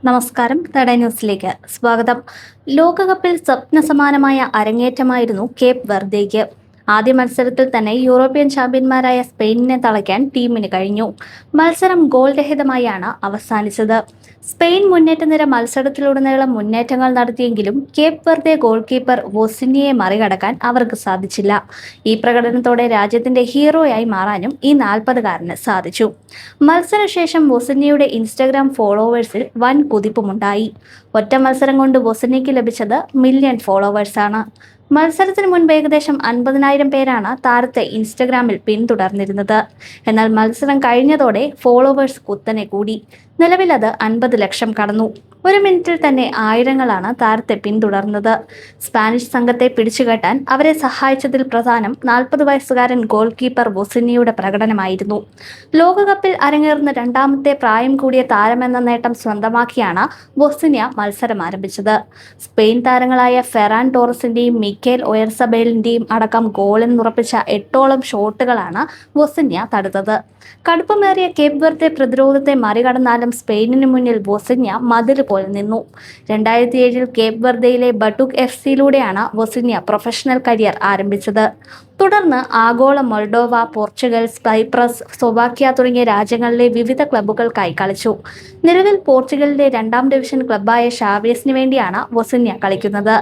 നമസ്കാരം. തട ന്യൂസിലേക്ക് സ്വാഗതം. ലോകകപ്പിൽ സ്വപ്നസമാനമായ അരങ്ങേറ്റമായിരുന്നു കേപ്പ് വെർദേയ്ക്ക്. ആദ്യ മത്സരത്തിൽ തന്നെ യൂറോപ്യൻ ചാമ്പ്യന്മാരായ സ്പെയിനിനെ തളയ്ക്കാൻ ടീമിന് കഴിഞ്ഞു. മത്സരം ഗോൾ രഹിതമായാണ് അവസാനിച്ചത്. സ്പെയിൻ മുന്നേറ്റ നിര മത്സരത്തിലുടനീളം മുന്നേറ്റങ്ങൾ നടത്തിയെങ്കിലും കേപ്പ് വെർദെ ഗോൾ കീപ്പർ വൊസിനിയെ മറികടക്കാൻ അവർക്ക് സാധിച്ചില്ല. ഈ പ്രകടനത്തോടെ രാജ്യത്തിന്റെ ഹീറോയായി മാറാനും ഈ 40-കാരന് സാധിച്ചു. മത്സരശേഷം വൊസിനിയുടെ ഇൻസ്റ്റഗ്രാം ഫോളോവേഴ്സിൽ വൻ കുതിപ്പുമുണ്ടായി. ഒറ്റ മത്സരം കൊണ്ട് വൊസിനിക്ക് ലഭിച്ചത് മില്യൺ ഫോളോവേഴ്സാണ്. മത്സരത്തിന് മുൻപ് ഏകദേശം 50,000 പേരാണ് താരത്തെ ഇൻസ്റ്റഗ്രാമിൽ പിന്തുടർന്നിരുന്നത്. എന്നാൽ മത്സരം കഴിഞ്ഞതോടെ ഫോളോവേഴ്സ് കുത്തനെ കൂടി. നിലവിൽ അത് 50 ലക്ഷം കടന്നു. ഒരു മിനിറ്റിൽ തന്നെ ആയിരങ്ങളാണ് താരത്തെ പിന്തുടർന്നത്. സ്പാനിഷ് സംഘത്തെ പിടിച്ചുകെട്ടാൻ അവരെ സഹായിച്ചതിൽ പ്രധാനം 40 വയസ്സുകാരൻ ഗോൾ കീപ്പർ വൊസിനിയുടെ പ്രകടനമായിരുന്നു. ലോകകപ്പിൽ അരങ്ങേറുന്ന രണ്ടാമത്തെ പ്രായം കൂടിയ താരമെന്ന നേട്ടം സ്വന്തമാക്കിയാണ് വൊസിനിയ മത്സരം ആരംഭിച്ചത്. സ്പെയിൻ താരങ്ങളായ ഫെറാൻ ടോറസിന്റെയും മിക്കേൽ ഒയർസബേലിന്റെയും അടക്കം ഗോളെന്നുറപ്പിച്ച 8ഓളം ഷോട്ടുകളാണ് വൊസിനിയ തടുത്തത്. കടുപ്പമേറിയ കേപ്പ് വെർദെ പ്രതിരോധത്തെ മറികടന്നാലും സ്പെയിനിന് മുന്നിൽ വൊസിനിയ മതിൽ പോലെ നിന്നു. 2007 കേപ്പ് വെർദെയിലെ ബട്ടുക് FC-യിലൂടെയാണ് വൊസിനിയ പ്രൊഫഷണൽ കരിയർ ആരംഭിച്ചത്. തുടർന്ന് ആഗോള മൊൾഡോവ, പോർച്ചുഗൽ, സൈപ്രസ്, സ്ലൊവാക്യ തുടങ്ങിയ രാജ്യങ്ങളിലെ വിവിധ ക്ലബ്ബുകൾക്കായി കളിച്ചു. നിലവിൽ പോർച്ചുഗലിലെ 2ാം ഡിവിഷൻ ക്ലബ്ബായ ഷാവേസിന് വേണ്ടിയാണ് വൊസിനിയ കളിക്കുന്നത്.